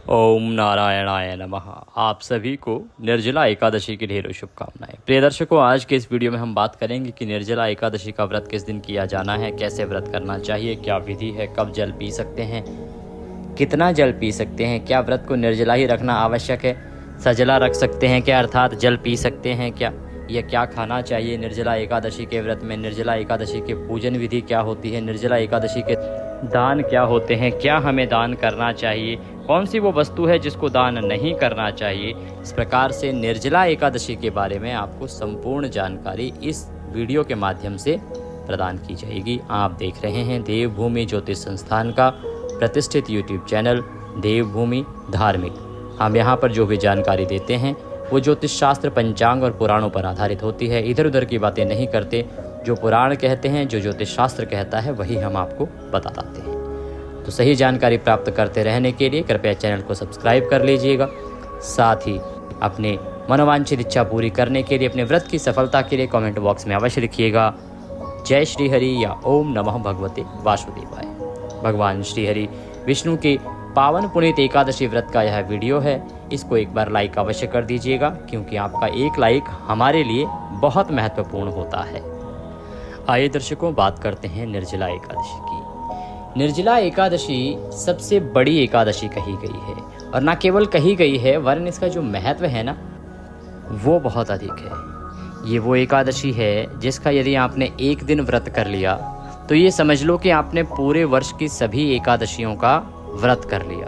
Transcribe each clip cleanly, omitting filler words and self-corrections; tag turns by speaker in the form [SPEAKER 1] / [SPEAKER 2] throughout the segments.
[SPEAKER 1] ओम नारायणाय नमः। आप सभी को निर्जला एकादशी की ढेरों शुभकामनाएं। प्रिय दर्शकों, आज के इस वीडियो में हम बात करेंगे कि निर्जला एकादशी का व्रत किस दिन किया जाना है, कैसे व्रत करना चाहिए, क्या विधि है, कब जल पी सकते हैं, कितना जल पी सकते हैं, क्या व्रत को निर्जला ही रखना आवश्यक है, सजला रख सकते हैं क्या, अर्थात जल पी सकते हैं क्या, यह क्या खाना चाहिए निर्जला एकादशी के व्रत में, निर्जला एकादशी के पूजन विधि क्या होती है, निर्जला एकादशी के दान क्या होते हैं, क्या हमें दान करना चाहिए, कौन सी वो वस्तु है जिसको दान नहीं करना चाहिए। इस प्रकार से निर्जला एकादशी के बारे में आपको संपूर्ण जानकारी इस वीडियो के माध्यम से प्रदान की जाएगी। आप देख रहे हैं देवभूमि ज्योतिष संस्थान का प्रतिष्ठित यूट्यूब चैनल देवभूमि धार्मिक। हम यहाँ पर जो भी जानकारी देते हैं वो ज्योतिष शास्त्र, पंचांग और पुराणों पर आधारित होती है। इधर उधर की बातें नहीं करते। जो पुराण कहते हैं, जो ज्योतिष शास्त्र कहता है, वही हम आपको बताते हैं। तो सही जानकारी प्राप्त करते रहने के लिए कृपया चैनल को सब्सक्राइब कर लीजिएगा। साथ ही अपने मनोवांछित इच्छा पूरी करने के लिए, अपने व्रत की सफलता के लिए कमेंट बॉक्स में अवश्य लिखिएगा जय श्री हरि या ओम नमः भगवते वासुदेवाय। भगवान श्री हरि विष्णु के पावन पुनीत एकादशी व्रत का यह वीडियो है। इसको एक बार लाइक अवश्य कर दीजिएगा, क्योंकि आपका एक लाइक हमारे लिए बहुत महत्वपूर्ण होता है। आइए दर्शकों, बात करते हैं निर्जला एकादशी की। निर्जला एकादशी सबसे बड़ी एकादशी कही गई है, और ना केवल कही गई है वरन इसका जो महत्व है ना, वो बहुत अधिक है। ये वो एकादशी है जिसका यदि आपने एक दिन व्रत कर लिया तो ये समझ लो कि आपने पूरे वर्ष की सभी एकादशियों का व्रत कर लिया।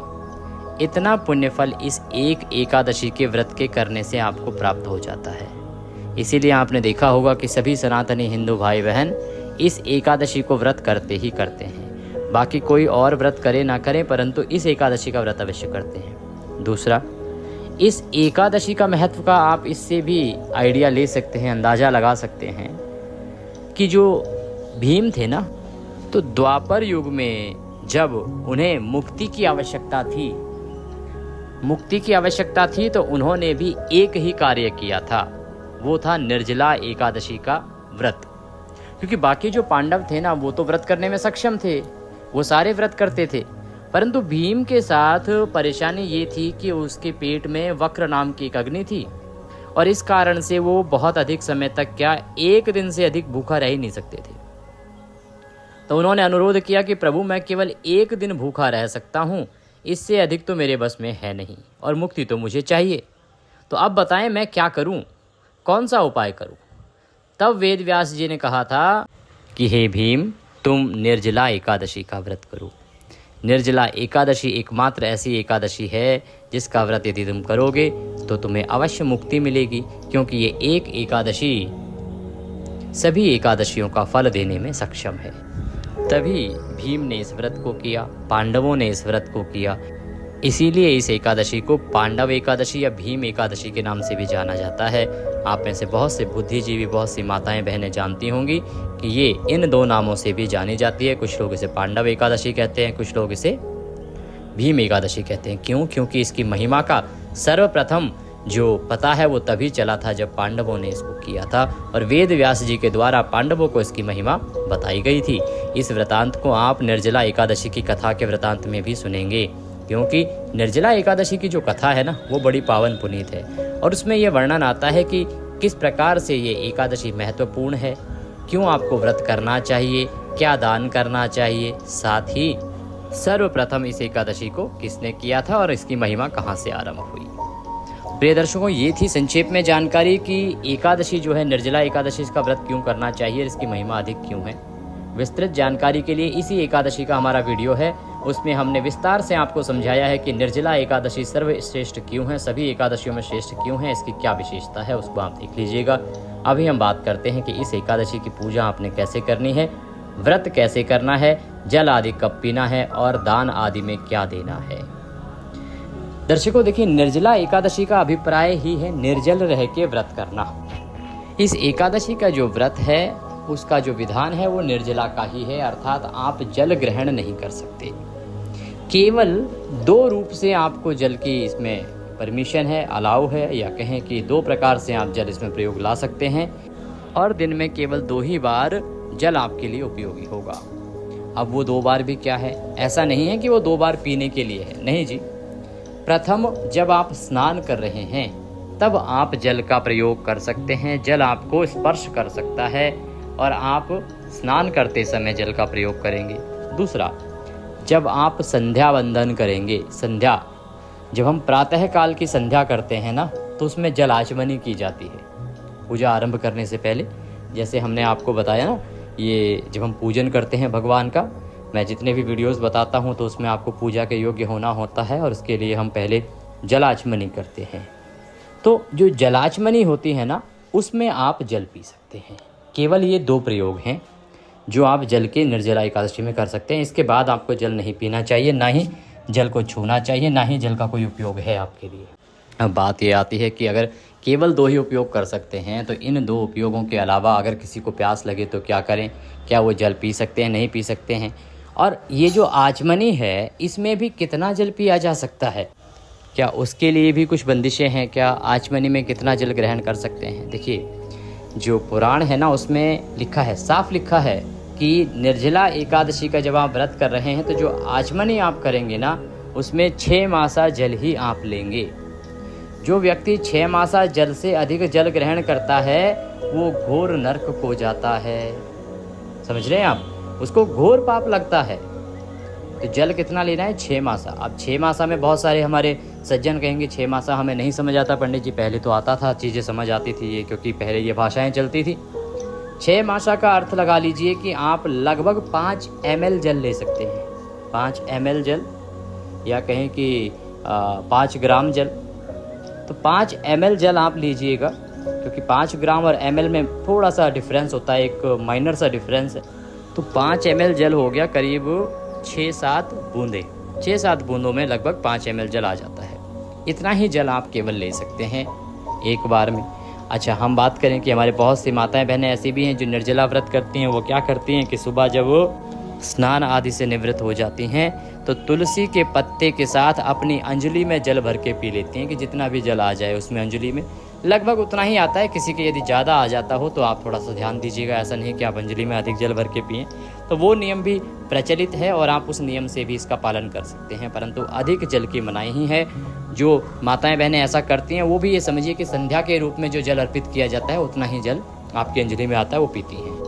[SPEAKER 1] इतना पुण्यफल इस एक एकादशी के व्रत के करने से आपको प्राप्त हो जाता है। इसीलिए आपने देखा होगा कि सभी सनातनी हिंदू भाई बहन इस एकादशी को व्रत करते ही करते हैं। बाकी कोई और व्रत करे ना करे, परंतु इस एकादशी का व्रत अवश्य करते हैं। दूसरा, इस एकादशी का महत्व का आप इससे भी आइडिया ले सकते हैं, अंदाज़ा लगा सकते हैं कि जो भीम थे ना, तो द्वापर युग में जब उन्हें मुक्ति की आवश्यकता थी तो उन्होंने भी एक ही कार्य किया था, वो था निर्जला एकादशी का व्रत। क्योंकि बाकी जो पांडव थे ना, वो तो व्रत करने में सक्षम थे, वो सारे व्रत करते थे, परंतु भीम के साथ परेशानी ये थी कि उसके पेट में वक्र नाम की एक अग्नि थी, और इस कारण से वो बहुत अधिक समय तक एक दिन से अधिक भूखा रह ही नहीं सकते थे। तो उन्होंने अनुरोध किया कि प्रभु, मैं केवल एक दिन भूखा रह सकता हूँ, इससे अधिक तो मेरे बस में है नहीं, और मुक्ति तो मुझे चाहिए। तो अब बताएं मैं क्या करूं, कौन सा उपाय करूं। तब वेद व्यास जी ने कहा था कि हे भीम, तुम निर्जला एकादशी का व्रत करो। निर्जला एकादशी एकमात्र ऐसी एकादशी है जिसका व्रत यदि तुम करोगे तो तुम्हें अवश्य मुक्ति मिलेगी, क्योंकि ये एक एकादशी सभी एकादशियों का फल देने में सक्षम है। तभी भीम ने इस व्रत को किया, पांडवों ने इस व्रत को किया। इसीलिए इस एकादशी को पांडव एकादशी या भीम एकादशी के नाम से भी जाना जाता है। आप में से बहुत से बुद्धिजीवी, बहुत सी माताएं बहनें जानती होंगी कि ये इन दो नामों से भी जानी जाती है। कुछ लोग इसे पांडव एकादशी कहते हैं, कुछ लोग इसे भीम एकादशी कहते हैं। क्यों? क्योंकि इसकी महिमा का सर्वप्रथम जो पता है वो तभी चला था जब पांडवों ने इसको किया था, और वेद व्यास जी के द्वारा पांडवों को इसकी महिमा बताई गई थी। इस वृतांत को आप निर्जला एकादशी की कथा के वृतांत में भी सुनेंगे, क्योंकि निर्जला एकादशी की जो कथा है ना, वो बड़ी पावन पुनीत है, और उसमें यह वर्णन आता है कि किस प्रकार से ये एकादशी महत्वपूर्ण है, क्यों आपको व्रत करना चाहिए, क्या दान करना चाहिए, साथ ही सर्वप्रथम इस एकादशी को किसने किया था और इसकी महिमा कहाँ से आरंभ हुई। प्रिय दर्शकों, ये थी संक्षेप में जानकारी कि एकादशी जो है, निर्जला एकादशी, इसका व्रत क्यों करना चाहिए, इसकी महिमा अधिक क्यों है। विस्तृत जानकारी के लिए इसी एकादशी का हमारा वीडियो है, उसमें हमने विस्तार से आपको समझाया है कि निर्जला एकादशी सर्वश्रेष्ठ क्यों है, सभी एकादशियों में श्रेष्ठ क्यों है, इसकी क्या विशेषता है, उसको आप देख लीजिएगा। अभी हम बात करते हैं कि इस एकादशी की पूजा आपने कैसे करनी है, व्रत कैसे करना है, जल आदि कब पीना है, और दान आदि में क्या देना है। दर्शकों देखिए, निर्जला एकादशी का अभिप्राय ही है निर्जल रह के व्रत करना। इस एकादशी का जो व्रत है, उसका जो विधान है वो निर्जला का ही है, अर्थात आप जल ग्रहण नहीं कर सकते। केवल दो रूप से आपको जल की इसमें परमिशन है, अलाउ है, या कहें कि दो प्रकार से आप जल इसमें प्रयोग ला सकते हैं, और दिन में केवल 2 ही बार जल आपके लिए उपयोगी होगा। अब वो 2 बार भी क्या है, ऐसा नहीं है कि वो 2 बार पीने के लिए है, नहीं जी। प्रथम जब आप स्नान कर रहे हैं तब आप जल का प्रयोग कर सकते हैं। जल आपको स्पर्श कर सकता है और आप स्नान करते समय जल का प्रयोग करेंगे। दूसरा, जब आप संध्या वंदन करेंगे, संध्या जब हम प्रातः काल की संध्या करते हैं ना, तो उसमें जल आचमनी की जाती है पूजा आरंभ करने से पहले। जैसे हमने आपको बताया ना, ये जब हम पूजन करते हैं भगवान का, मैं जितने भी वीडियोस बताता हूँ तो उसमें आपको पूजा के योग्य होना होता है और उसके लिए हम पहले जलाचमनी करते हैं। तो जो जलाचमनी होती है ना, उसमें आप जल पी सकते हैं। केवल ये 2 प्रयोग हैं जो आप जल के निर्जला एकादशी में कर सकते हैं। इसके बाद आपको जल नहीं पीना चाहिए, ना ही जल को छूना चाहिए, ना ही जल का कोई उपयोग है आपके लिए। अब बात ये आती है कि अगर केवल 2 ही उपयोग कर सकते हैं तो इन 2 उपयोगों के अलावा अगर किसी को प्यास लगे तो क्या करें? क्या वो जल पी सकते हैं? नहीं पी सकते हैं। और ये जो आचमनी है, इसमें भी कितना जल पिया जा सकता है? क्या उसके लिए भी कुछ बंदिशें हैं? क्या आचमनी में कितना जल ग्रहण कर सकते हैं? देखिए, जो पुराण है ना, उसमें लिखा है, साफ लिखा है कि निर्जला एकादशी का जब आप व्रत कर रहे हैं तो जो आचमनी आप करेंगे ना, उसमें 6 मासा जल ही आप लेंगे। जो व्यक्ति 6 मासा जल से अधिक जल ग्रहण करता है वो घोर नरक को जाता है। समझ रहे हैं आप? उसको घोर पाप लगता है। तो जल कितना लेना है? 6 मासा। अब 6 मासा में बहुत सारे हमारे सज्जन कहेंगे 6 मासा हमें नहीं समझ आता पंडित जी। पहले तो आता था, चीज़ें समझ आती थी ये, क्योंकि पहले ये भाषाएं चलती थी। 6 मासा का अर्थ लगा लीजिए कि आप लगभग 5 ml जल ले सकते हैं। 5 ml जल, या कहें कि 5 ग्राम जल। तो 5 ml जल आप लीजिएगा, क्योंकि 5 ग्राम और ml में थोड़ा सा डिफरेंस होता है, एक माइनर सा डिफरेंस है। तो 5 ml जल हो गया करीब 6-7 बूंदे। 6-7 बूंदों में लगभग 5 ml जल आ जाता है। इतना ही जल आप केवल ले सकते हैं एक बार में। अच्छा, हम बात करें कि हमारे बहुत सी माताएं बहनें ऐसी भी हैं जो निर्जला व्रत करती हैं। वो क्या करती हैं कि सुबह जब वो स्नान आदि से निवृत्त हो जाती हैं तो तुलसी के पत्ते के साथ अपनी अंजलि में जल भर के पी लेती हैं, कि जितना भी जल आ जाए उसमें अंजलि में लगभग उतना ही आता है। किसी के यदि ज़्यादा आ जाता हो तो आप थोड़ा सा ध्यान दीजिएगा, ऐसा नहीं कि आप अंजलि में अधिक जल भर के पिएं। तो वो नियम भी प्रचलित है और आप उस नियम से भी इसका पालन कर सकते हैं, परंतु अधिक जल की मनाही ही है। जो माताएं बहनें ऐसा करती हैं वो भी ये समझिए कि संध्या के रूप में जो जल अर्पित किया जाता है उतना ही जल आपकी अंजलि में आता है, वो पीती हैं।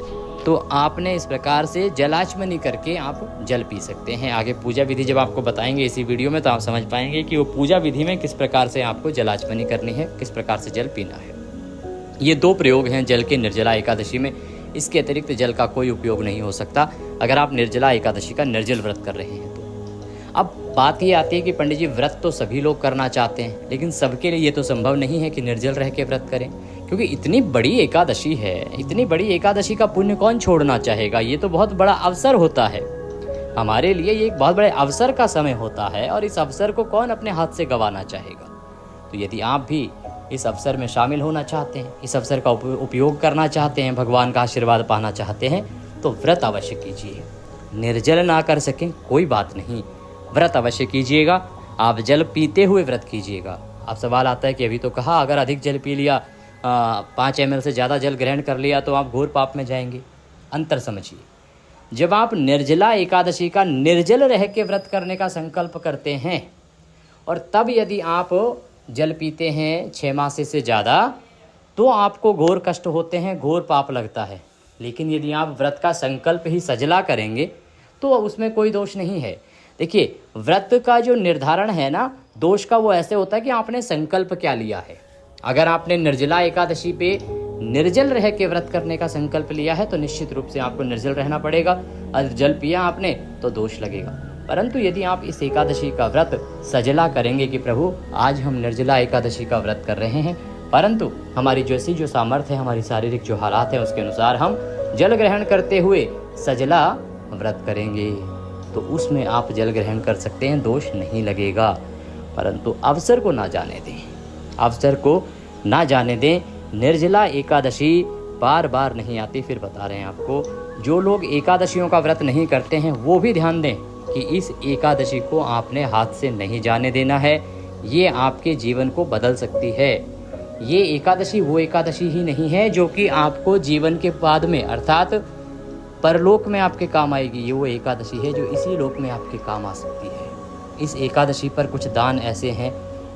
[SPEAKER 1] तो आपने इस प्रकार से जलाचमनी करके आप जल पी सकते हैं। आगे पूजा विधि जब आपको बताएंगे इसी वीडियो में तो आप समझ पाएंगे कि वो पूजा विधि में किस प्रकार से आपको जलाचमनी करनी है, किस प्रकार से जल पीना है। ये 2 प्रयोग हैं जल के निर्जला एकादशी में। इसके अतिरिक्त जल का कोई उपयोग नहीं हो सकता अगर आप निर्जला एकादशी का निर्जल व्रत कर रहे हैं तो। अब बात ये आती है कि पंडित जी व्रत तो सभी लोग करना चाहते हैं, लेकिन सबके लिए ये तो संभव नहीं है कि निर्जल रह के व्रत करें, क्योंकि इतनी बड़ी एकादशी है। इतनी बड़ी एकादशी का पुण्य कौन छोड़ना चाहेगा? ये तो बहुत बड़ा अवसर होता है हमारे लिए, ये एक बहुत बड़े अवसर का समय होता है और इस अवसर को कौन अपने हाथ से गंवाना चाहेगा। तो यदि आप भी इस अवसर में शामिल होना चाहते हैं, इस अवसर का उपयोग करना चाहते हैं, भगवान का आशीर्वाद पाना चाहते हैं, तो व्रत अवश्य कीजिए। निर्जल ना कर सकें कोई बात नहीं, व्रत अवश्य कीजिएगा। आप जल पीते हुए व्रत कीजिएगा। अब सवाल आता है कि अभी तो कहा अगर अधिक जल पी लिया, 5 ml से ज़्यादा जल ग्रहण कर लिया तो आप घोर पाप में जाएंगे। अंतर समझिए, जब आप निर्जला एकादशी का निर्जल रह के व्रत करने का संकल्प करते हैं और तब यदि आप जल पीते हैं 6 मासे से ज़्यादा तो आपको घोर कष्ट होते हैं, घोर पाप लगता है। लेकिन यदि आप व्रत का संकल्प ही सजला करेंगे तो उसमें कोई दोष नहीं है। देखिए, व्रत का जो निर्धारण है ना दोष का, वो ऐसे होता है कि आपने संकल्प क्या लिया है। अगर आपने निर्जला एकादशी पे निर्जल रह के व्रत करने का संकल्प लिया है तो निश्चित रूप से आपको निर्जल रहना पड़ेगा। और जल पिया आपने तो दोष लगेगा। परंतु यदि आप इस एकादशी का व्रत सजला करेंगे कि प्रभु आज हम निर्जला एकादशी का व्रत कर रहे हैं, परंतु हमारी जैसी जो सामर्थ्य है, हमारी शारीरिक जो हालात है उसके अनुसार हम जल ग्रहण करते हुए सजला व्रत करेंगे, तो उसमें आप जल ग्रहण कर सकते हैं, दोष नहीं लगेगा। परंतु अवसर को ना जाने दें, अवसर को ना जाने दें। निर्जला एकादशी बार बार नहीं आती। फिर बता रहे हैं आपको, जो लोग एकादशियों का व्रत नहीं करते हैं वो भी ध्यान दें कि इस एकादशी को आपने हाथ से नहीं जाने देना है। ये आपके जीवन को बदल सकती है। ये एकादशी वो एकादशी ही नहीं है जो कि आपको जीवन के बाद में अर्थात परलोक में आपके काम आएगी। ये वो एकादशी है जो इसी लोक में आपके काम आ सकती है। इस एकादशी पर कुछ दान ऐसे हैं,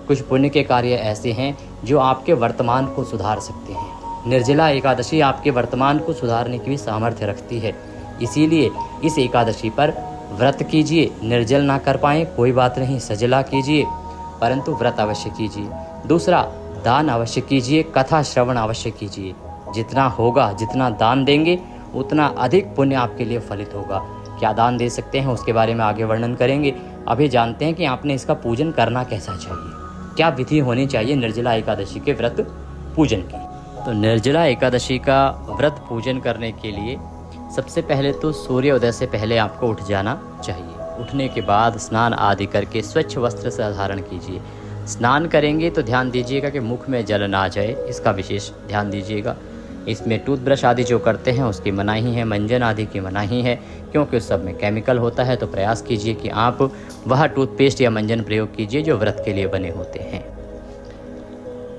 [SPEAKER 1] कुछ पुण्य के कार्य ऐसे हैं जो आपके वर्तमान को सुधार सकते हैं। निर्जला एकादशी आपके वर्तमान को सुधारने की भी सामर्थ्य रखती है। इसीलिए इस एकादशी पर व्रत कीजिए। निर्जल ना कर पाएँ कोई बात नहीं, सजला कीजिए, परंतु व्रत अवश्य कीजिए। दूसरा, दान अवश्य कीजिए, कथा श्रवण अवश्य कीजिए। जितना होगा, जितना दान देंगे उतना अधिक पुण्य आपके लिए फलित होगा। क्या दान दे सकते हैं उसके बारे में आगे वर्णन करेंगे। अभी जानते हैं कि आपने इसका पूजन करना कैसा चाहिए, क्या विधि होनी चाहिए निर्जला एकादशी के व्रत पूजन की। तो निर्जला एकादशी का व्रत पूजन करने के लिए सबसे पहले तो सूर्योदय से पहले आपको उठ जाना चाहिए। उठने के बाद स्नान आदि करके स्वच्छ वस्त्र से धारण कीजिए। स्नान करेंगे तो ध्यान दीजिएगा कि मुख में जल ना जाए, इसका विशेष ध्यान दीजिएगा। इसमें टूथब्रश आदि जो करते हैं उसकी मनाही है, मंजन आदि की मनाही है, क्योंकि उस सब में केमिकल होता है। तो प्रयास कीजिए कि आप वह टूथपेस्ट या मंजन प्रयोग कीजिए जो व्रत के लिए बने होते हैं।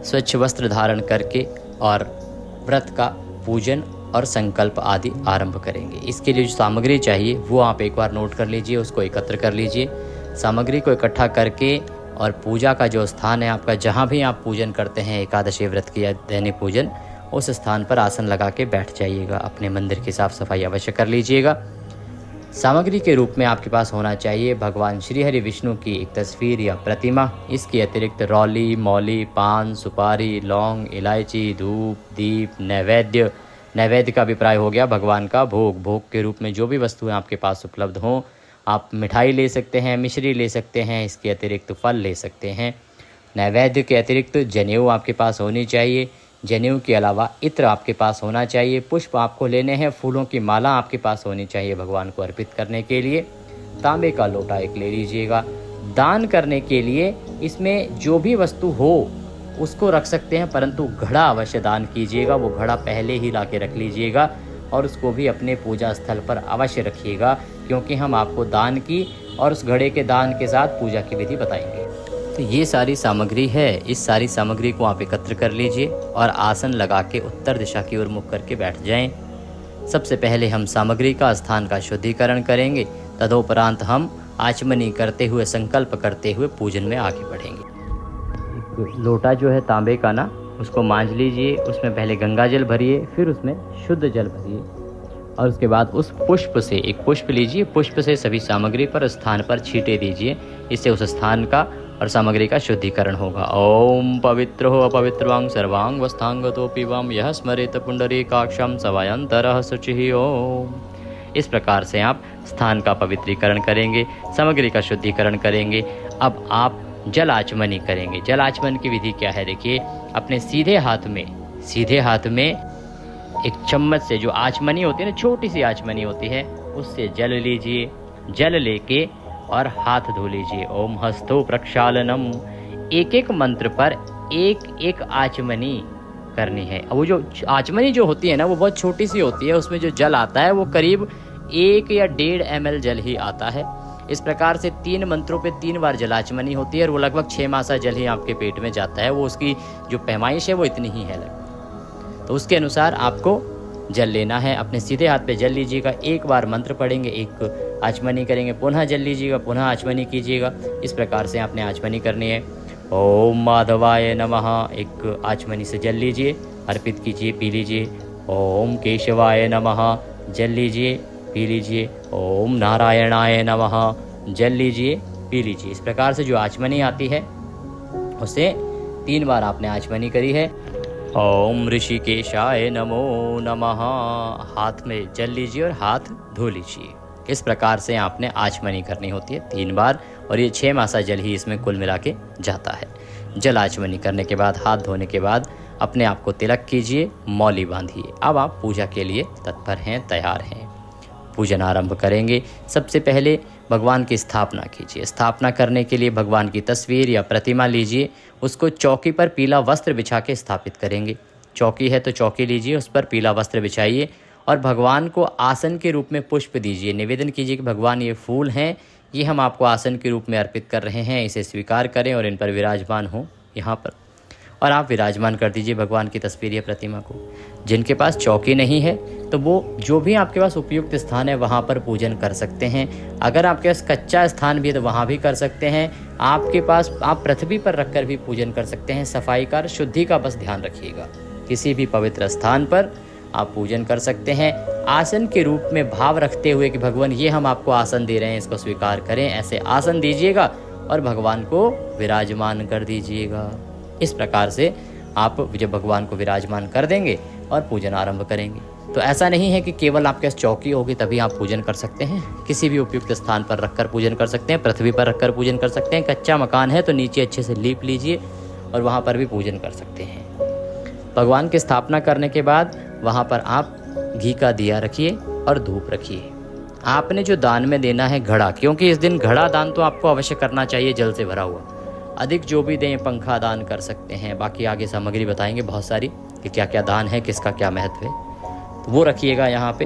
[SPEAKER 1] स्वच्छ वस्त्र धारण करके और व्रत का पूजन और संकल्प आदि आरंभ करेंगे। इसके लिए जो सामग्री चाहिए वो आप एक बार नोट कर लीजिए, उसको एकत्र कर लीजिए। सामग्री को इकट्ठा करके और पूजा का जो स्थान है आपका, जहाँ भी आप पूजन करते हैं एकादशी व्रत की या दैनिक पूजन, उस स्थान पर आसन लगा के बैठ जाइएगा। अपने मंदिर की साफ सफाई अवश्य कर लीजिएगा। सामग्री के रूप में आपके पास होना चाहिए भगवान श्री हरि विष्णु की एक तस्वीर या प्रतिमा। इसके अतिरिक्त रौली, मौली, पान, सुपारी, लौंग, इलायची, धूप, दीप, नैवेद्य। नैवेद्य का अभिप्राय हो गया भगवान का भोग। भोग के रूप में जो भी वस्तुएं आपके पास उपलब्ध हों, आप मिठाई ले सकते हैं, मिश्री ले सकते हैं, इसके अतिरिक्त फल ले सकते हैं। नैवेद्य के अतिरिक्त जनेऊ आपके पास होनी चाहिए। जनेऊ के अलावा इत्र आपके पास होना चाहिए। पुष्प आपको लेने हैं, फूलों की माला आपके पास होनी चाहिए भगवान को अर्पित करने के लिए। तांबे का लोटा एक ले लीजिएगा। दान करने के लिए इसमें जो भी वस्तु हो उसको रख सकते हैं, परंतु घड़ा अवश्य दान कीजिएगा। वो घड़ा पहले ही ला के रख लीजिएगा और उसको भी अपने पूजा स्थल पर अवश्य रखिएगा, क्योंकि हम आपको दान की और उस घड़े के दान के साथ पूजा की विधि बताएंगे। तो ये सारी सामग्री है। इस सारी सामग्री को आप एकत्र कर लीजिए और आसन लगा के उत्तर दिशा की ओर मुख करके बैठ जाएं। सबसे पहले हम सामग्री का स्थान का शुद्धिकरण करेंगे, तदोपरांत हम आचमनी करते हुए, संकल्प करते हुए पूजन में आगे बढ़ेंगे। एक लोटा जो है तांबे का ना, उसको मांझ लीजिए। उसमें पहले गंगा जल भरिए, फिर उसमें शुद्ध जल भरिए और उसके बाद उस पुष्प से एक पुष्प लीजिए। पुष्प से सभी सामग्री पर स्थान पर छींटे दीजिए। इससे उस स्थान का और सामग्री का शुद्धिकरण होगा। ओम पवित्रो अपवित्रवांग सर्वांग वस्थांगतोपि वाम यह स्मरेत पुंडरीकाक्षं सवायंतरः शुचिः ओम। इस प्रकार से आप स्थान का पवित्रीकरण करेंगे, सामग्री का शुद्धिकरण करेंगे। अब आप जल आचमनी करेंगे। जल आचमन की विधि क्या है देखिए। अपने सीधे हाथ में एक चम्मच से, जो आचमनी होती है ना, छोटी सी आचमनी होती है, उससे जल लीजिए। जल लेके और हाथ धो लीजिए। ओम हस्तो प्रक्षालनम। एक एक मंत्र पर एक एक आचमनी करनी है। अब वो जो आचमनी जो होती है ना, वो बहुत छोटी सी होती है। उसमें जो जल आता है वो करीब 1 या 1.5 ml जल ही आता है। इस प्रकार से 3 मंत्रों पे 3 बार जलाचमनी होती है और वो लगभग 6 मासा जल ही आपके पेट में जाता है। वो उसकी जो पैमाइश है वो इतनी ही है लगभग। तो उसके अनुसार आपको जल लेना है। अपने सीधे हाथ पे जल लीजिएगा। एक बार मंत्र पढ़ेंगे, एक आचमनी करेंगे, पुनः जल लीजिएगा, पुनः आचमनी कीजिएगा। इस प्रकार से आपने आचमनी करनी है। ओम माधवाय नमः। एक आचमनी से जल लीजिए, अर्पित कीजिए, पी लीजिए। ओम केशवाय नमः। जल लीजिए, पी लीजिए। ओम नारायणाय नमः। जल लीजिए, पी लीजिए। इस प्रकार से जो आचमनी आती है उसे 3 बार आपने आचमनी करी है। ओम ऋषिकेशाय नमो नमः। हाथ में जल लीजिए और हाथ धो लीजिए। इस प्रकार से आपने आचमनी करनी होती है 3 बार, और ये 6 मासा जल ही इसमें कुल मिला के जाता है। जल आचमनी करने के बाद, हाथ धोने के बाद अपने आप को तिलक कीजिए, मौली बांधिए। अब आप पूजा के लिए तत्पर हैं, तैयार हैं। पूजन आरंभ करेंगे। सबसे पहले भगवान की स्थापना कीजिए। स्थापना करने के लिए भगवान की तस्वीर या प्रतिमा लीजिए। उसको चौकी पर पीला वस्त्र बिछा के स्थापित करेंगे। चौकी है तो चौकी लीजिए, उस पर पीला वस्त्र बिछाइए और भगवान को आसन के रूप में पुष्प दीजिए। निवेदन कीजिए कि भगवान, ये फूल हैं, ये हम आपको आसन के रूप में अर्पित कर रहे हैं, इसे स्वीकार करें और इन पर विराजमान हों यहाँ पर। और आप विराजमान कर दीजिए भगवान की तस्वीर या प्रतिमा को। जिनके पास चौकी नहीं है तो वो जो भी आपके पास उपयुक्त स्थान है वहाँ पर पूजन कर सकते हैं। अगर आपके पास कच्चा स्थान भी है तो वहाँ भी कर सकते हैं। आपके पास आप पृथ्वी पर रखकर भी पूजन कर सकते हैं। सफाई का, शुद्धि का बस ध्यान रखिएगा। किसी भी पवित्र स्थान पर आप पूजन कर सकते हैं। आसन के रूप में भाव रखते हुए कि भगवान ये हम आपको आसन दे रहे हैं, इसको स्वीकार करें, ऐसे आसन दीजिएगा और भगवान को विराजमान कर दीजिएगा। इस प्रकार से आप जब भगवान को विराजमान कर देंगे और पूजन आरंभ करेंगे तो ऐसा नहीं है कि केवल आपके पास चौकी होगी तभी आप पूजन कर सकते हैं। किसी भी उपयुक्त स्थान पर रखकर पूजन कर सकते हैं, पृथ्वी पर रखकर पूजन कर सकते हैं। कच्चा मकान है तो नीचे अच्छे से लीप लीजिए और वहाँ पर भी पूजन कर सकते हैं। भगवान की स्थापना करने के बाद वहाँ पर आप घी का दिया रखिए और धूप रखिए। आपने जो दान में देना है घड़ा, क्योंकि इस दिन घड़ा दान तो आपको अवश्य करना चाहिए जल से भरा हुआ। अधिक जो भी दें, पंखा दान कर सकते हैं। बाकी आगे सामग्री बताएंगे बहुत सारी कि क्या क्या दान है, किसका क्या महत्व है, तो वो रखिएगा। यहाँ पे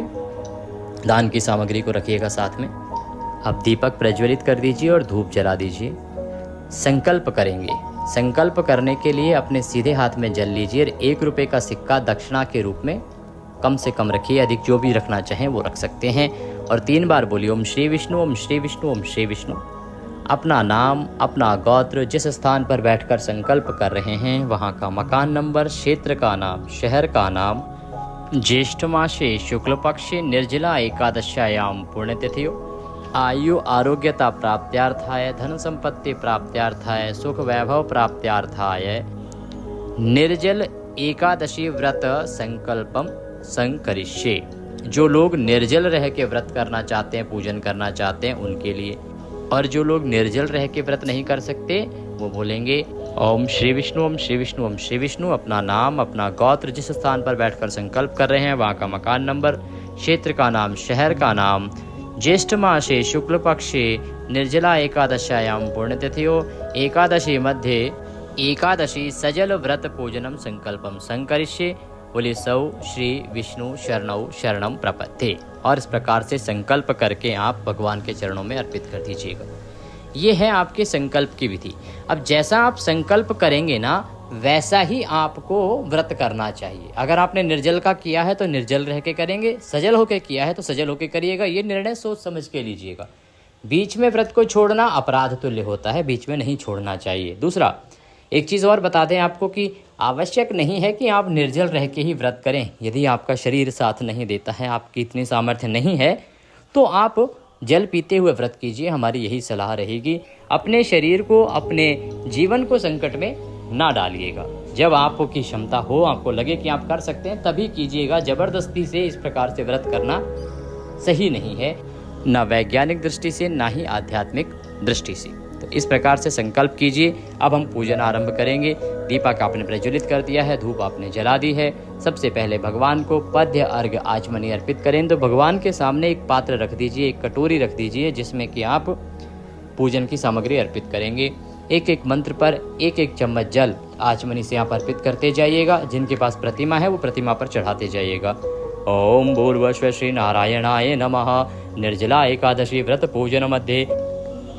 [SPEAKER 1] दान की सामग्री को रखिएगा साथ में। अब दीपक प्रज्वलित कर दीजिए और धूप जला दीजिए। संकल्प करेंगे। संकल्प करने के लिए अपने सीधे हाथ में जल लीजिए और 1 रुपये का सिक्का दक्षिणा के रूप में कम से कम रखिए। अधिक जो भी रखना चाहें वो रख सकते हैं। और 3 बार बोलिए ओम श्री विष्णु, ओम श्री विष्णु, ओम श्री विष्णु। अपना नाम, अपना गोत्र, जिस स्थान पर बैठकर संकल्प कर रहे हैं वहाँ का मकान नंबर, क्षेत्र का नाम, शहर का नाम, ज्येष्ठ मासे शुक्ल पक्षे निर्जला एकादश्यायाम पुण्यतिथियो, आयु आरोग्यता प्राप्त्यार्थाय, धन संपत्ति प्राप्त्यार्थाय, सुख वैभव प्राप्त्यार्थाय निर्जल एकादशी व्रत संकल्पम संकरिष्ये। जो लोग निर्जल रह के व्रत करना चाहते हैं, पूजन करना चाहते हैं उनके लिए। और जो लोग निर्जल रह के व्रत नहीं कर सकते वो बोलेंगे ओम श्री विष्णु, ओम श्री विष्णु, ओम श्री विष्णु। अपना नाम, अपना गोत्र, जिस स्थान पर बैठकर संकल्प कर रहे हैं वहाँ का मकान नंबर, क्षेत्र का नाम, शहर का नाम, ज्येष्ठ मासे शुक्ल पक्षे निर्जला एकादश्यायाम पुण्यतिथियो, एकादशी मध्ये एकादशी सजल व्रत पूजनम संकल्पम संकरिष्ये। बोले सौ श्री विष्णु शरणौ शरणम प्रपत्ते। और इस प्रकार से संकल्प करके आप भगवान के चरणों में अर्पित कर दीजिएगा। ये है आपके संकल्प की विधि। अब जैसा आप संकल्प करेंगे ना वैसा ही आपको व्रत करना चाहिए। अगर आपने निर्जल का किया है तो निर्जल रह के करेंगे, सजल होके किया है तो सजल होके करिएगा। ये निर्णय सोच समझ के लीजिएगा। बीच में व्रत को छोड़ना अपराध तुल्य होता है, बीच में नहीं छोड़ना चाहिए। दूसरा, एक चीज़ और बता दें आपको कि आवश्यक नहीं है कि आप निर्जल रह के ही व्रत करें। यदि आपका शरीर साथ नहीं देता है, आपकी इतनी सामर्थ्य नहीं है, तो आप जल पीते हुए व्रत कीजिए। हमारी यही सलाह रहेगी। अपने शरीर को, अपने जीवन को संकट में ना डालिएगा। जब आपकी क्षमता हो, आपको लगे कि आप कर सकते हैं, तभी कीजिएगा। जबरदस्ती से इस प्रकार से व्रत करना सही नहीं है, ना वैज्ञानिक दृष्टि से ना ही आध्यात्मिक दृष्टि से। तो इस प्रकार से संकल्प कीजिए। अब हम पूजन आरंभ करेंगे। दीपक आपने प्रज्वलित कर दिया है, धूप आपने जला दी है। सबसे पहले भगवान को पद्य अर्घ आचमनी अर्पित करें। तो भगवान के सामने एक पात्र रख दीजिए, एक कटोरी रख दीजिए जिसमें कि आप पूजन की सामग्री अर्पित करेंगे। एक एक मंत्र पर एक एक चम्मच जल आचमनी से आप अर्पित करते जाइएगा। जिनके पास प्रतिमा है वो प्रतिमा पर चढ़ाते जाइएगा। ओम भूर्भुवः श्री नारायणाय नमः। निर्जला एकादशी व्रत पूजन मध्ये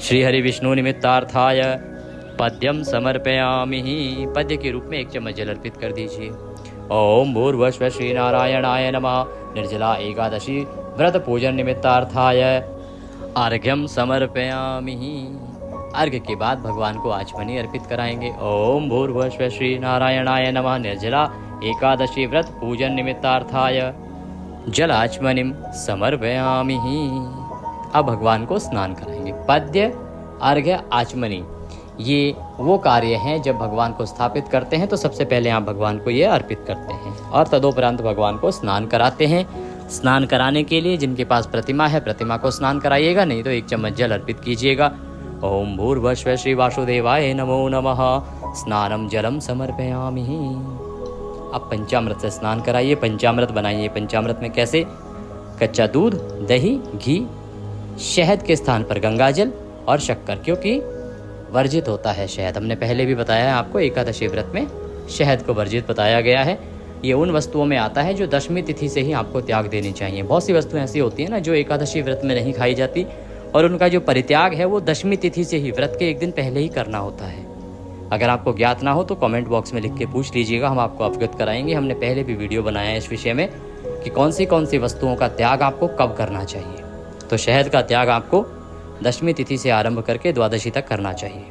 [SPEAKER 1] श्री हरि विष्णु निमित्तार्थाय पद्यम समर्पयामि। पद्य के रूप में 1 चम्मच जल अर्पित कर दीजिए। ओम भूर्भुवः श्री नारायणाय नमः। निर्जला एकादशी व्रत पूजन निमित्तार्थाय अर्घ्यम समर्पयामि। अर्घ्य के बाद भगवान को आचमनी अर्पित कराएंगे। ओम भूर्भुवः श्री नारायणाय नमः। निर्जला एकादशी व्रत पूजन निमित्तार्थाय जल आचमनिम समर्पयामि। अब भगवान को स्नान कराएंगे। पद्य, अर्घ्य, आचमनी ये वो कार्य हैं जब भगवान को स्थापित करते हैं तो सबसे पहले आप भगवान को ये अर्पित करते हैं और तदोपरांत भगवान को स्नान कराते हैं। स्नान कराने के लिए जिनके पास प्रतिमा है प्रतिमा को स्नान कराइएगा, नहीं तो 1 चम्मच जल अर्पित कीजिएगा। ओम भूर्भुवः श्री वासुदेवाय नमो नमः। स्नानम जलम समर्पयामि। अब पंचामृत से स्नान कराइए, पंचामृत बनाइए। पंचामृत में कैसे? कच्चा दूध, दही, घी, शहद के स्थान पर गंगाजल और शक्कर, क्योंकि वर्जित होता है शहद। हमने पहले भी बताया है आपको, एकादशी व्रत में शहद को वर्जित बताया गया है। ये उन वस्तुओं में आता है जो दशमी तिथि से ही आपको त्याग देनी चाहिए। बहुत सी वस्तुएं ऐसी होती हैं ना जो एकादशी व्रत में नहीं खाई जाती और उनका जो परित्याग है वो दशमी तिथि से ही, व्रत के 1 दिन पहले ही करना होता है। अगर आपको ज्ञात ना हो तो कमेंट बॉक्स में लिख के पूछ लीजिएगा, हम आपको अवगत कराएंगे। हमने पहले भी वीडियो बनाया है इस विषय में कि कौन सी वस्तुओं का त्याग आपको कब करना चाहिए। तो शहद का त्याग आपको दशमी तिथि से आरंभ करके द्वादशी तक करना चाहिए।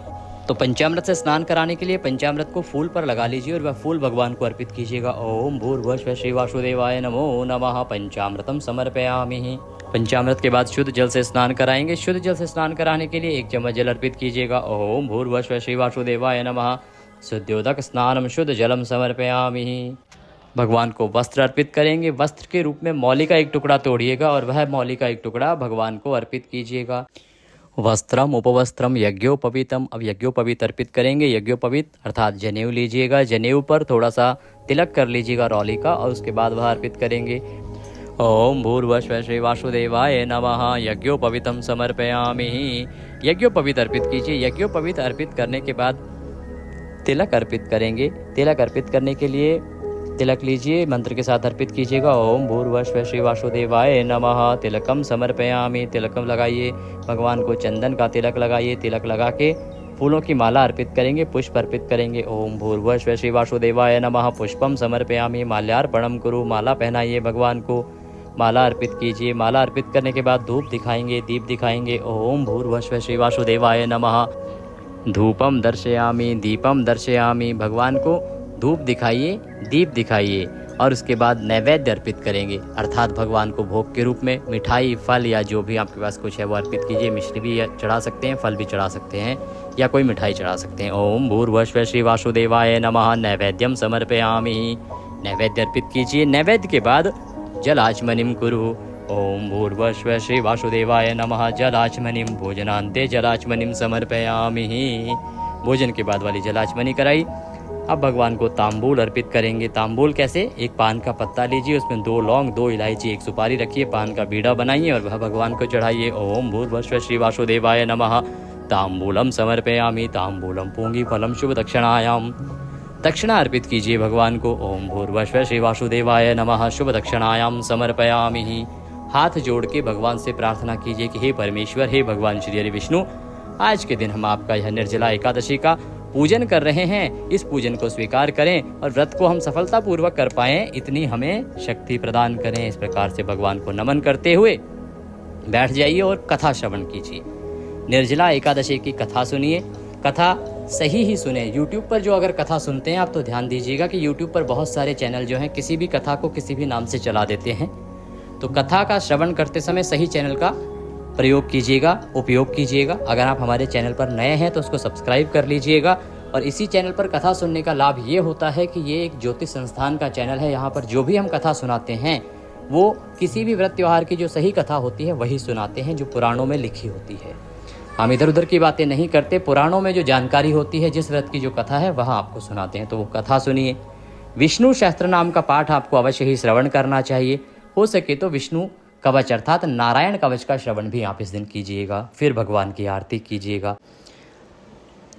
[SPEAKER 1] तो पंचामृत से स्नान कराने के लिए पंचामृत को फूल पर लगा लीजिए और वह फूल भगवान को अर्पित कीजिएगा। ओम भूर्भुवः श्री वासुदेवाय नमो नमः पंचामृतम समर्पयामि। पंचामृत के बाद शुद्ध जल से स्नान कराएंगे। शुद्ध जल से स्नान कराने के लिए 1 चम्मच जल अर्पित कीजिएगा। ओम भूर्भुवः श्री वासुदेवाय नमः शुद्धोदक स्नानम शुद्ध जलम समर्पयामि। भगवान को वस्त्र अर्पित करेंगे। वस्त्र के रूप में मौली का 1 टुकड़ा तोड़िएगा और वह मौली का 1 टुकड़ा भगवान को अर्पित कीजिएगा। वस्त्रम उपवस्त्रम यज्ञोपवीतम। अब यज्ञोपवीत अर्पित करेंगे। यज्ञोपवीत अर्थात जनेऊ लीजिएगा। जनेऊ पर थोड़ा सा तिलक कर लीजिएगा रौली का और उसके बाद वह अर्पित करेंगे। ओम भूर्भुवः श्री वासुदेवाय नमः यज्ञोपवीतम समर्पयामि। यज्ञोपवीत अर्पित कीजिए। यज्ञोपवीत अर्पित करने के बाद तिलक अर्पित करेंगे। तिलक अर्पित करने के लिए तिलक लीजिए, मंत्र के साथ अर्पित कीजिएगा। ओम भूर्भुवः श्री वासुदेवाय नमः तिलकम समर्पयामि। तिलकम लगाइए, भगवान को चंदन का तिलक लगाइए। तिलक लगा के फूलों की माला अर्पित करेंगे, पुष्प अर्पित करेंगे। ओम भूर्भुवः श्री वासुदेवाय नमः पुष्पम समर्पयामि। माल्यार्पणम कुरु। माला पहनाइए भगवान को, माला अर्पित कीजिए। माला अर्पित करने के बाद धूप दिखाएंगे, दीप दिखाएंगे। ओम भूर्भुवः श्री वासुदेवाय नमः धूपम दर्शयामि दीपम दर्शयामि। भगवान को धूप दिखाइए, दीप दिखाइए और उसके बाद नैवेद्य अर्पित करेंगे, अर्थात भगवान को भोग के रूप में मिठाई, फल या जो भी आपके पास कुछ है वो अर्पित कीजिए। मिश्री भी चढ़ा सकते हैं, फल भी चढ़ा सकते हैं या कोई मिठाई चढ़ा सकते हैं। ओम भूर्भुवः श्री वासुदेवाय नमः नैवेद्यम समर्पयामि। नैवेद्य अर्पित कीजिए। नैवेद्य के बाद जलाचमनिम कुरु। ओम भूर्भुवः श्री वासुदेवाय नमः जलाचमनिम भोजनान्ते जलाचमनिम समर्पयामि। भोजन के बाद वाली जलाचमनी कराई। अब भगवान को तांबूल अर्पित करेंगे। तांबूल कैसे? 1 पान का पत्ता लीजिए, उसमें 2 लौंग, 2 इलायची, 1 सुपारी रखिए, पान का बीड़ा बनाइए और वह भगवान को चढ़ाइए। ओम भूर्भुवः श्री वासुदेवाय नमः तांबूलम समर्पयामि। तांबूलम पूंगी फलम शुभ दक्षिणायाम। दक्षिणा अर्पित कीजिए भगवान को। ओम भूर्भुवः श्री वासुदेवाय नमः शुभ दक्षिणायाम समर्पयामि। हाथ जोड़ के भगवान से प्रार्थना कीजिए कि हे परमेश्वर, हे भगवान श्री हरि विष्णु, आज के दिन हम आपका यह निर्जला एकादशी का पूजन कर रहे हैं। इस पूजन को स्वीकार करें और व्रत को हम सफलतापूर्वक कर पाएं, इतनी हमें शक्ति प्रदान करें। इस प्रकार से भगवान को नमन करते हुए बैठ जाइए और कथा श्रवण कीजिए। निर्जला एकादशी की कथा सुनिए। कथा सही ही सुने। यूट्यूब पर जो अगर कथा सुनते हैं आप तो ध्यान दीजिएगा कि यूट्यूब पर बहुत सारे चैनल जो हैं किसी भी कथा को किसी भी नाम से चला देते हैं। तो कथा का श्रवण करते समय सही चैनल का प्रयोग कीजिएगा, उपयोग कीजिएगा। अगर आप हमारे चैनल पर नए हैं तो उसको सब्सक्राइब कर लीजिएगा। और इसी चैनल पर कथा सुनने का लाभ ये होता है कि ये एक ज्योतिष संस्थान का चैनल है। यहाँ पर जो भी हम कथा सुनाते हैं वो किसी भी व्रत त्योहार की जो सही कथा होती है वही सुनाते हैं, जो पुराणों में लिखी होती है। हम इधर उधर की बातें नहीं करते। पुराणों में जो जानकारी होती है, जिस व्रत की जो कथा है वह आपको सुनाते हैं। तो वो कथा सुनिए। विष्णु सहस्त्र नाम का पाठ आपको अवश्य ही श्रवण करना चाहिए। हो सके तो विष्णु कवच अर्थात नारायण कवच का श्रवण भी आप इस दिन कीजिएगा। फिर भगवान की आरती कीजिएगा।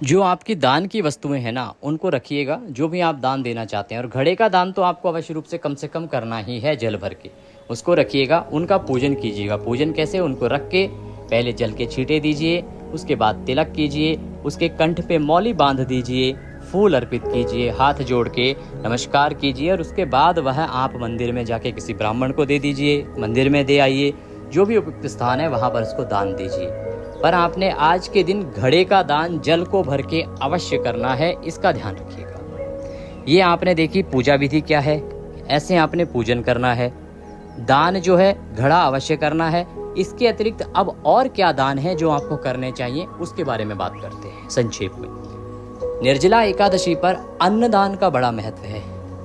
[SPEAKER 1] जो आपकी दान की वस्तुएं हैं ना, उनको रखिएगा, जो भी आप दान देना चाहते हैं। और घड़े का दान तो आपको अवश्य रूप से कम करना ही है, जल भर के उसको रखिएगा। उनका पूजन कीजिएगा। पूजन कैसे? उनको रख के पहले जल के छींटे दीजिए, उसके बाद तिलक कीजिए, उसके कंठ पे मौली बांध दीजिए, फूल अर्पित कीजिए, हाथ जोड़ के नमस्कार कीजिए और उसके बाद वह आप मंदिर में जाके किसी ब्राह्मण को दे दीजिए। मंदिर में दे आइए, जो भी उपयुक्त स्थान है वहाँ पर उसको दान दीजिए। पर आपने आज के दिन घड़े का दान जल को भर के अवश्य करना है, इसका ध्यान रखिएगा। ये आपने देखी पूजा विधि क्या है, ऐसे आपने पूजन करना है। दान जो है घड़ा अवश्य करना है। इसके अतिरिक्त अब और क्या दान है जो आपको करने चाहिए, उसके बारे में बात करते हैं संक्षेप में। निर्जला एकादशी पर अन्नदान का बड़ा महत्व है।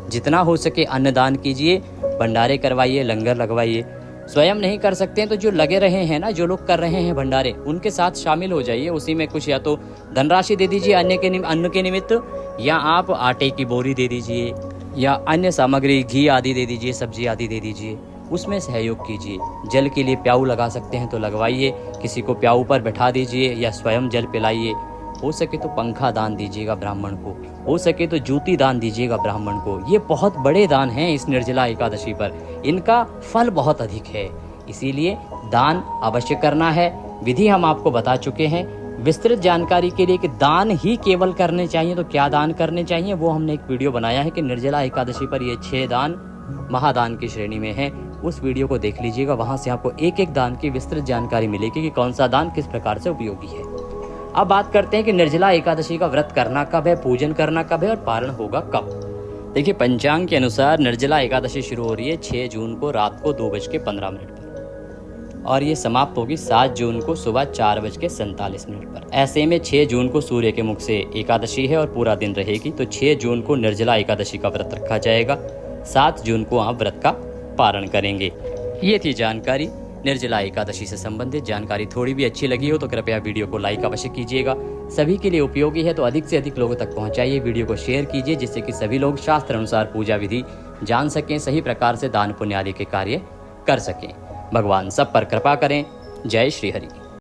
[SPEAKER 1] जितना हो सके अन्नदान कीजिए, भंडारे करवाइए, लंगर लगवाइए। स्वयं नहीं कर सकते हैं तो जो लगे रहे हैं ना, जो लोग कर रहे हैं भंडारे, उनके साथ शामिल हो जाइए। उसी में कुछ या तो धनराशि दे दीजिए अन्न के निमित्त, या आप आटे की बोरी दे दीजिए, या अन्य सामग्री घी आदि दे दीजिए, सब्जी आदि दे दीजिए। उसमें सहयोग कीजिए। जल के लिए प्याऊ लगा सकते हैं तो लगवाइए, किसी को प्याऊ पर बैठा दीजिए या स्वयं जल पिलाइए। हो सके तो पंखा दान दीजिएगा ब्राह्मण को, हो सके तो जूती दान दीजिएगा ब्राह्मण को। ये बहुत बड़े दान हैं इस निर्जला एकादशी पर, इनका फल बहुत अधिक है, इसीलिए दान अवश्य करना है। विधि हम आपको बता चुके हैं। विस्तृत जानकारी के लिए कि दान ही केवल करने चाहिए तो क्या दान करने चाहिए, वो हमने एक वीडियो बनाया है कि निर्जला एकादशी पर ये 6 दान महादान की श्रेणी में है। उस वीडियो को देख लीजिएगा, वहां से आपको एक एक दान की विस्तृत जानकारी मिलेगी कि कौन सा दान किस प्रकार से उपयोगी है। अब बात करते हैं कि निर्जला एकादशी का व्रत करना कब है, पूजन करना कब है और पारण होगा कब। देखिए, पंचांग के अनुसार निर्जला एकादशी शुरू हो रही है 6 जून को रात को 2:15 पर और ये समाप्त होगी 7 जून को सुबह 4:47 पर। ऐसे में 6 जून को सूर्य के मुख से एकादशी है और पूरा दिन रहेगी, तो 6 जून को निर्जला एकादशी का व्रत रखा जाएगा। 7 जून को आप व्रत का पारण करेंगे। ये थी जानकारी निर्जला एकादशी से संबंधित। जानकारी थोड़ी भी अच्छी लगी हो तो कृपया वीडियो को लाइक अवश्य कीजिएगा। सभी के लिए उपयोगी है तो अधिक से अधिक लोगों तक पहुंचाइए। वीडियो को शेयर कीजिए जिससे कि सभी लोग शास्त्र अनुसार पूजा विधि जान सकें, सही प्रकार से दान पुण्य आदि के कार्य कर सकें। भगवान सब पर कृपा करें। जय श्री हरि।